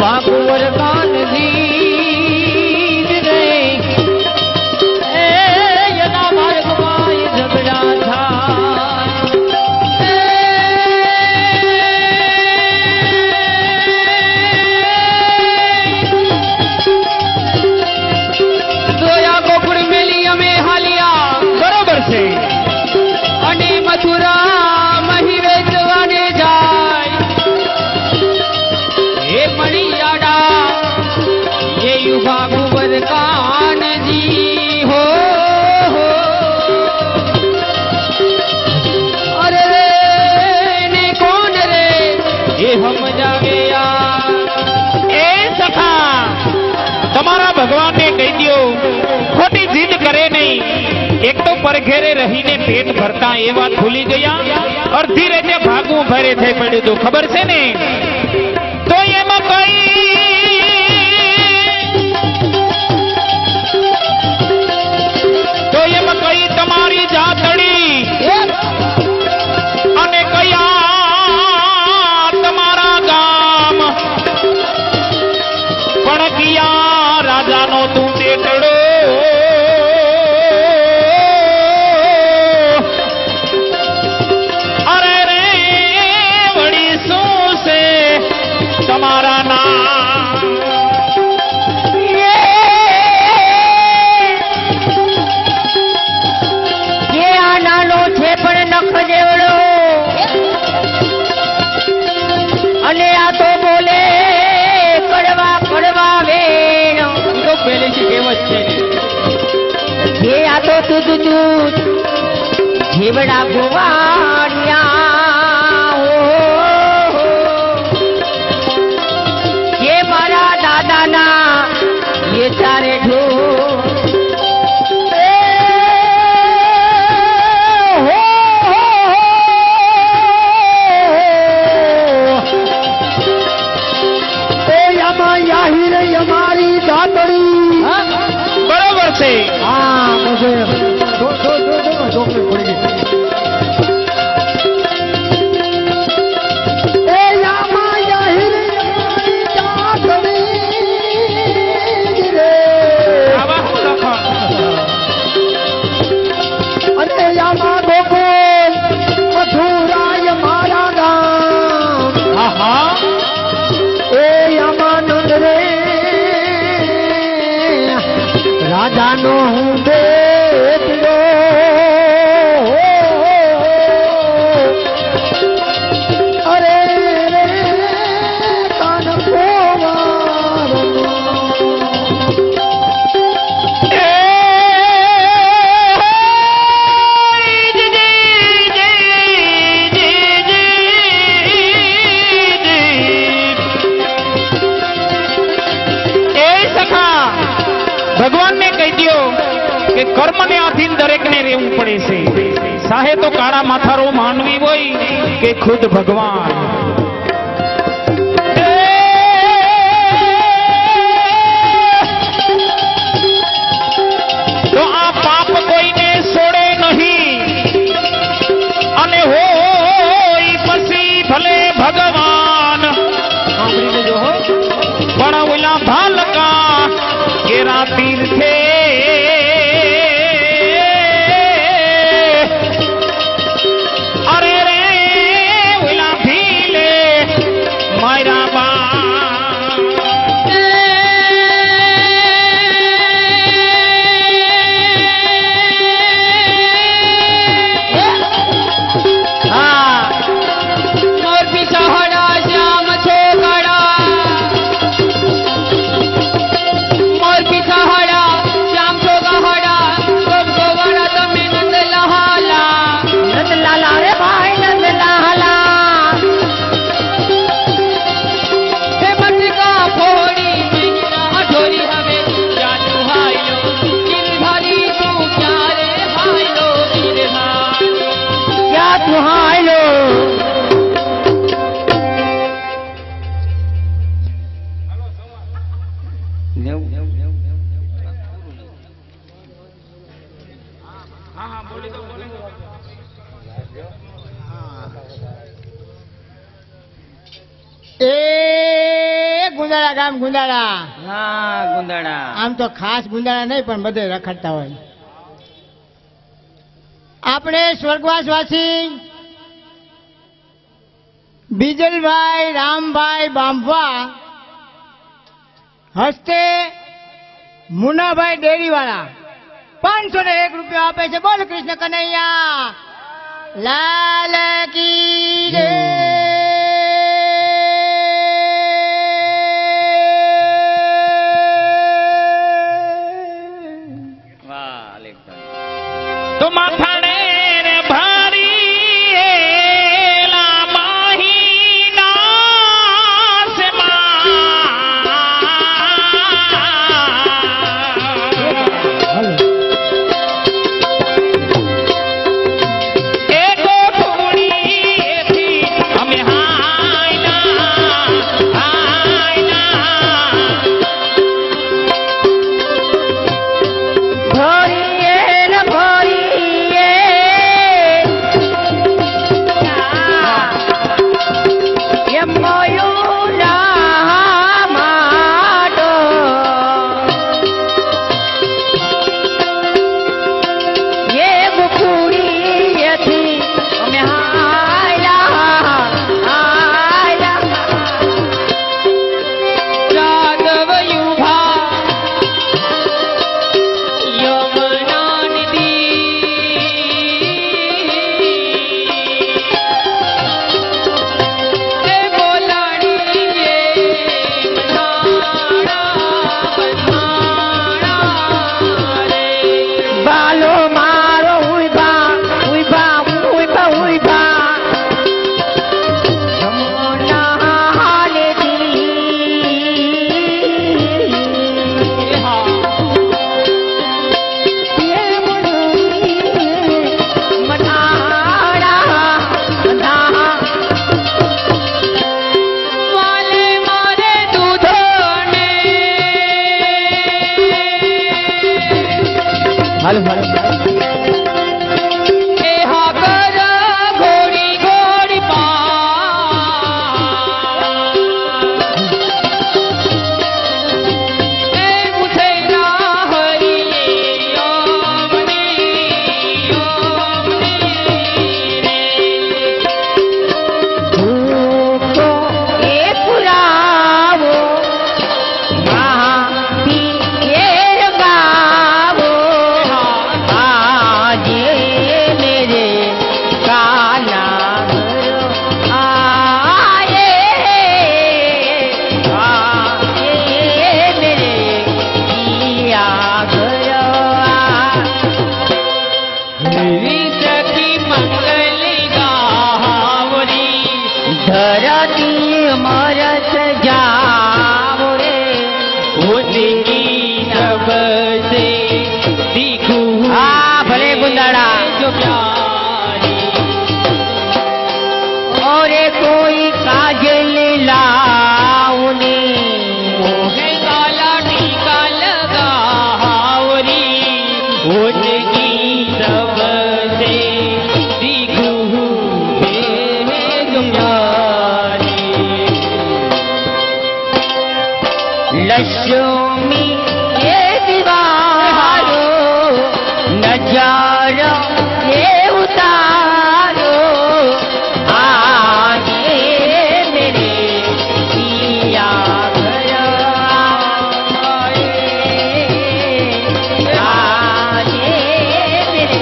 ભાગવર કાનજી भागवत कान जी हो अरे ने कौन रे ये हम जावे यार ए सखा તમારા ભગવાનને કહી દો ખોટી જીદ કરે નહીં એક તો પરઘેરે રહીને પેટ ભરતા એ વાત ભૂલી ગયા અડધી રાતે ભાગવું ભરે થઈ પડ્યું તો ખબર છે ને તો એમાં કઈ કઈ તમારી જાતડી અને કયા તમારા ગામ પણ કિયા રાજાનો તું દેતડો અરે રે વળી શું છે તમારા નામ જેવડો અને આ તો બોલે કડવા કડવા વેણ તો પહેલેથી કહેવત છે જે આ તો તું જેવડા ભુવાણિયા જે મારા દાદાના એ ચારે ઢોર બરોબર છે હા મુझे दो मिनट पड़ेगी ए यामा याहिर जातड़ी रे આવા હું લખો અને યામા ગોકુલ મથુરાય મારા ગામ હા હા એ યામા નંદ રે રાજાનો હું બેટલો અરે રે કાન ભગવાનને કહી દો કે કર્મને આધીન દરેકને રહેવું પડે છે સાહે તો કાળા માથારો માનવી હોય કે ખુદ ભગવાન તો આ પાપ કોઈને છોડે નહીં અને હોય પછી ભલે ભગવાન પણ ઓલા ભાલકા કેરા તીર્થે અરે રે ઓલા ભીલે મારા બા ગુંદાળા ગામ ગુંદાળા. હા ગુંદાળા. આમ તો ખાસ ગુંદાળા નહીં પણ બધે રખડતા હોય. આપણે સ્વર્ગવાસવાસી બીજલભાઈ રામભાઈ બાંભવા હસ્તે મુનાભાઈ ડેરીવાળા 501 રૂપિયા આપે છે. બોલ કૃષ્ણ કનૈયા લાલ કી જય. વાહ અલેકસન. તો માથાડે રે ભારી એલા માહીના સે એ ગોઠુણી એથી અમે હાયના ભરીએ ને ભરીએ એ મયુના માટો એ બુકુડીએથી અમે હાયલા જાદવ યુભા યમુના નદી એ બોલાડીએ બંધાણા રે. બાલો મારો ઉભા ઉભા ઉભા ઉભા યમુના નદી હા હાલો હાલો એ હાકર ઘોડી ઘોડી એ મુથે ના હરી ભૂખો એ પુરાવો આજે મેરે કાના ઘર આયે મેરે પિયા ઘર સખી મંગલ ગાવરી ધરતી મરસ જાવ રે ઉનકી નબસે દીખું હા ભલે ગુંદાળા જો પ્યારી ઓરે કોઈ કાજલ લાઉને મોહે કાલા ટીકા લગાવરી ઉનકી નબસે દીખું જો પ્યારી લક્ષ્મી એ દિવારો નજારો એ ઉતારો આજે મેરે પિયા ઘર આજે મેરે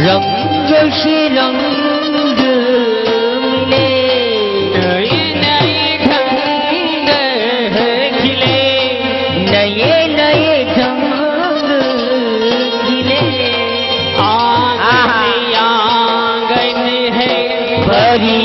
रंग से रंग मिले नए नए ढंग खिले नए नए ढंग खिले आंगन है भरी